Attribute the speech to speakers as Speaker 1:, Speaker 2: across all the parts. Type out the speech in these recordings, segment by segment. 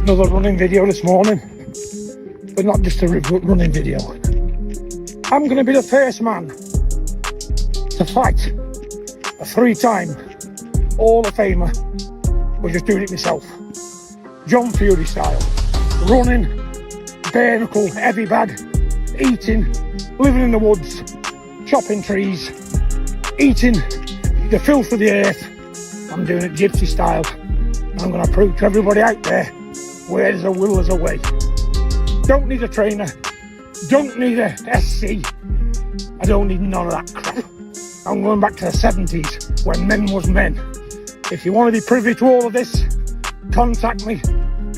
Speaker 1: another running video this morning, but not just a running video. I'm going to be the first man to fight a 3-time Hall of Famer, but just doing it myself. John Fury style. Running, bare knuckle, heavy bag, eating, living in the woods, chopping trees, eating the filth of the earth. I'm doing it gypsy style. And I'm going to prove to everybody out there, where there's a will, there's a way. Don't need a trainer. Don't need a SC. I don't need none of that crap. I'm going back to the 70s, when men was men. If you want to be privy to all of this, contact me.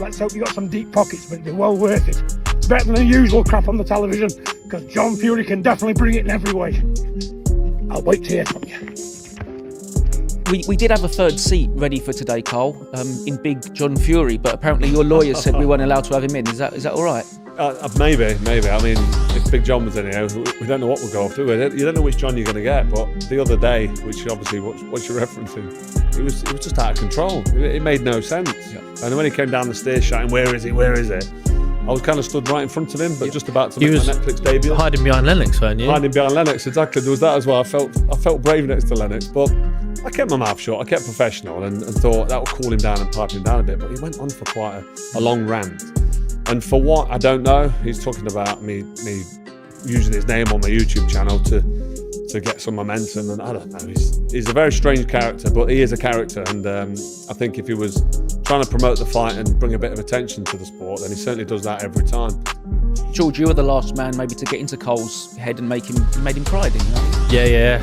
Speaker 1: Let's hope you got some deep pockets, but they're well worth it. It's better than the usual crap on the television, because John Fury can definitely bring it in every way. I'll wait to hear from you.
Speaker 2: We did have a third seat ready for today, Carl, in Big John Fury, but apparently your lawyer said we weren't allowed to have him in. Is that all right?
Speaker 3: Maybe. I mean, if Big John was in here, we don't know what we'll go off to. You don't know which John you're going to get, but the other day, which obviously what you're referencing, it was just out of control. It made no sense. Yeah. And when he came down the stairs shouting, where is it? I was kind of stood right in front of him, but just about to make my Netflix debut.
Speaker 4: Hiding behind Lennox, weren't you?
Speaker 3: Hiding behind Lennox, exactly. There was that as well. I felt brave next to Lennox, but I kept my mouth shut. I kept professional and thought that would cool him down and pipe him down a bit. But he went on for quite a long rant. And for what, I don't know. He's talking about me using his name on my YouTube channel to get some momentum, and I don't know. He's a very strange character, but he is a character, and I think if he was trying to promote the fight and bring a bit of attention to the sport, then he certainly does that every time.
Speaker 2: George, you were the last man maybe to get into Cole's head and made him cry, didn't you?
Speaker 4: Yeah.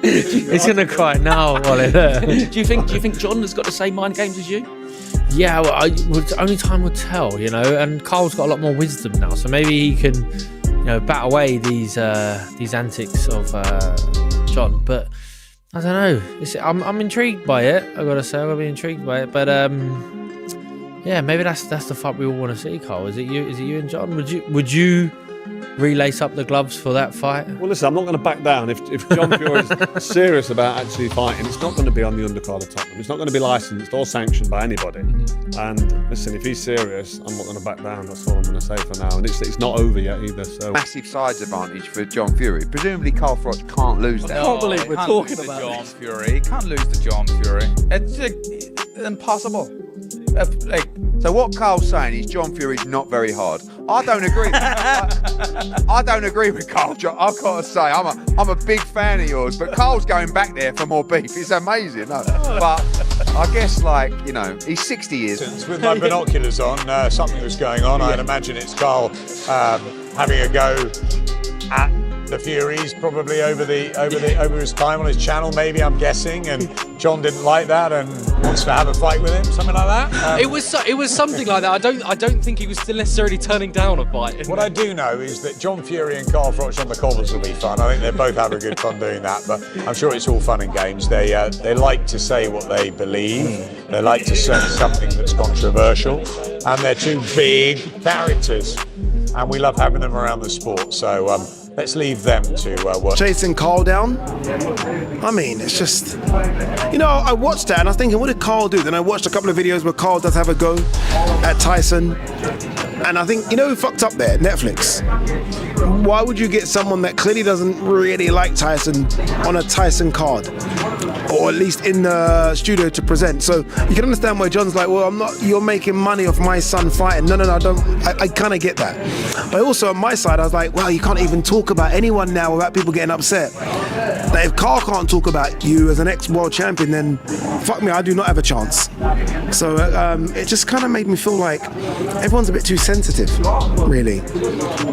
Speaker 4: He's gonna cry now, Wally.
Speaker 2: Do you think John has got the same mind games as you?
Speaker 4: Yeah, well, only time will tell, you know. And Carl's got a lot more wisdom now, so maybe he can, you know, bat away these antics of John. But I don't know. I'm intrigued by it. I've got to say, I've been intrigued by it. But yeah, maybe that's the fight we all want to see, Carl. Is it you and John? Would you relace up the gloves for that fight?
Speaker 3: Well, listen, I'm not going to back down. If John Fury is serious about actually fighting, it's not going to be on the undercard of Tottenham. It's not going to be licensed or sanctioned by anybody. And listen, if he's serious, I'm not going to back down. That's all I'm going to say for now. And it's not over yet either. So
Speaker 5: massive size advantage for John Fury. Presumably, Carl Froch can't lose that.
Speaker 2: I can't believe we're talking about
Speaker 6: John Fury. He can't lose to John Fury. It's impossible.
Speaker 5: So what Carl's saying is John Fury's not very hard. I don't agree. I don't agree with Carl. I've got to say, I'm a big fan of yours, but Carl's going back there for more beef. It's amazing. No. But I guess, like, you know, he's 60 years.
Speaker 7: With my binoculars on, something was going on. I'd imagine it's Carl having a go at the Furies, probably over his time on his channel, maybe, I'm guessing, and John didn't like that and wants to have a fight with him, something like that.
Speaker 8: It was something like that. I don't think he was still necessarily turning down a fight.
Speaker 7: What I do know is that John Fury and Carl Froch on the cobbles will be fun. I think they both have a good fun doing that, but I'm sure it's all fun and games. They like to say what they believe. They like to say something that's controversial, and they're two big characters, and we love having them around the sport. So let's leave them to work.
Speaker 9: Chasing Carl down. I mean, it's just, you know, I watched that and I was thinking, what did Carl do? Then I watched a couple of videos where Carl does have a go at Tyson. And I think, you know who fucked up there? Netflix. Why would you get someone that clearly doesn't really like Tyson on a Tyson card? Or at least in the studio to present. So you can understand why John's like, well, you're making money off my son fighting. No, I don't. I kind of get that. But also on my side, I was like, well, you can't even talk about anyone now without people getting upset. That if Carl can't talk about you as an ex-world champion, then fuck me, I do not have a chance. So it just kind of made me feel like everyone's a bit too sensitive, really.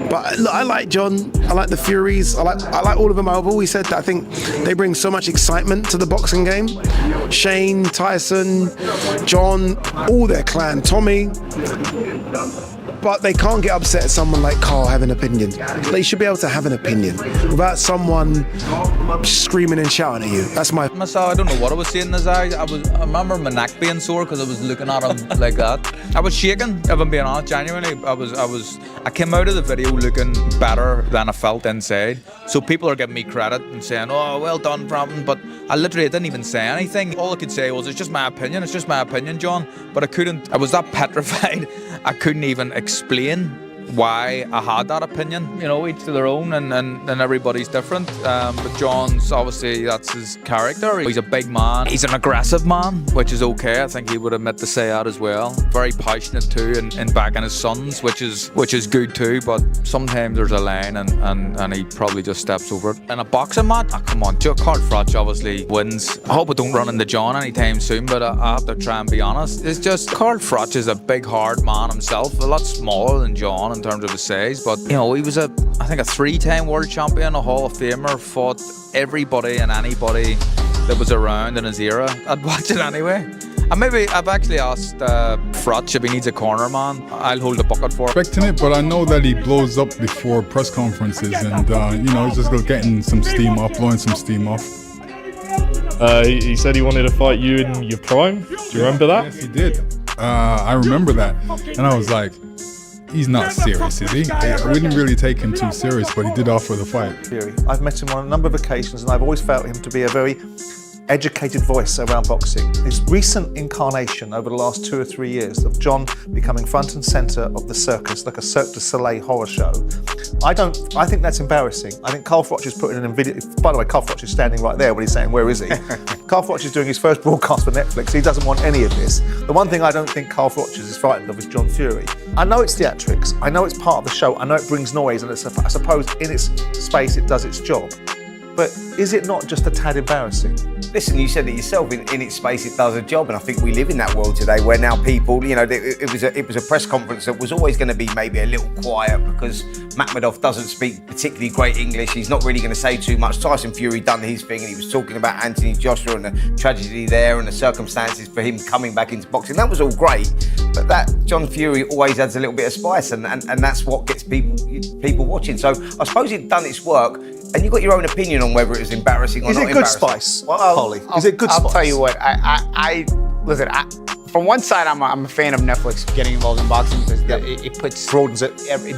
Speaker 9: But look, I like John, I like the Furies, I like all of them. I've always said that I think they bring so much excitement to the boxing game. Shane, Tyson, John, all their clan, Tommy. but they can't get upset at someone like Carl having an opinion. They should be able to have an opinion without someone screaming and shouting at you. That's my...
Speaker 6: Myself, I don't know what I was seeing in his eyes. I remember my neck being sore because I was looking at him like that. I was shaking, if I'm being honest, genuinely. I came out of the video looking better than I felt inside. So people are giving me credit and saying, oh, well done, Frampton. But I didn't even say anything. All I could say was, it's just my opinion, John. But I was that petrified, I couldn't even explain why I had that opinion. You know, each to their own, and everybody's different. But John's, obviously, that's his character. He's a big man. He's an aggressive man, which is okay. I think he would admit to say that as well. Very passionate too, and backing his sons, which is good too. But sometimes there's a line, and he probably just steps over it. In a boxing match, come on, Carl Froch obviously wins. I hope I don't run into John anytime soon, but I have to try and be honest. It's just Carl Froch is a big, hard man himself, a lot smaller than John in terms of his size, but you know, he was I think a 3-time world champion, a Hall of Famer, fought everybody and anybody that was around in his era. I'd watch it anyway. And maybe I've actually asked Froch if he needs a corner man. I'll hold the bucket for him.
Speaker 10: Expecting it, but I know that he blows up before press conferences, and you know, he's just getting some steam off, blowing some steam off.
Speaker 11: He said he wanted to fight you in your prime. Do you remember that?
Speaker 10: Yes, he did. I remember that, and I was like, he's not serious, is he? We didn't really take him too serious, but he did offer the fight.
Speaker 12: I've met him on a number of occasions, and I've always felt him to be a very educated voice around boxing. His recent incarnation over the last 2 or 3 years of John becoming front and centre of the circus, like a Cirque du Soleil horror show, I think that's embarrassing. I think Carl Froch is putting in a video. By the way, Carl Froch is standing right there when he's saying, where is he? Carl Froch is doing his first broadcast for Netflix. He doesn't want any of this. The one thing I don't think Carl Froch is frightened of is John Fury. I know it's theatrics. I know it's part of the show. I know it brings noise, and I suppose in its space it does its job. But is it not just a tad embarrassing?
Speaker 13: Listen, you said it yourself, in its space it does a job, and I think we live in that world today where now people, you know, it was a press conference that was always going to be maybe a little quiet because Makhmudov doesn't speak particularly great English. He's not really going to say too much. Tyson Fury done his thing, and he was talking about Anthony Joshua and the tragedy there and the circumstances for him coming back into boxing. That was all great, but that John Fury always adds a little bit of spice, and that's what gets people watching. So I suppose it's done its work. And you've got your own opinion on whether it was embarrassing or not embarrassing.
Speaker 12: Is it good spice, Holly? Is it good spice?
Speaker 14: I'll tell you what, listen, from one side, I'm a fan of Netflix getting involved in boxing because it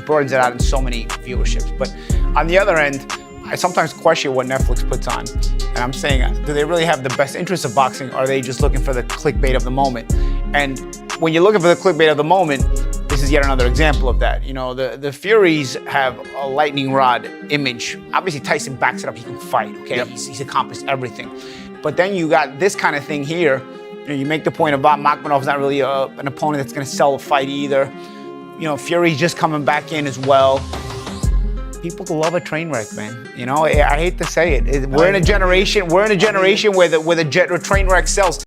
Speaker 14: broadens it out in so many viewerships. But on the other end, I sometimes question what Netflix puts on. And I'm saying, do they really have the best interest of boxing, or are they just looking for the clickbait of the moment? And when you're looking for the clickbait of the moment, this is yet another example of that. You know, the Furies have a lightning rod image. Obviously, Tyson backs it up. He can fight, okay? Yep. He's accomplished everything. But then you got this kind of thing here. You know, you make the point about Makhmudov's not really an opponent that's going to sell a fight either. You know, Fury's just coming back in as well. People love a train wreck, man. You know, I hate to say it. We're in a generation where the train wreck sells.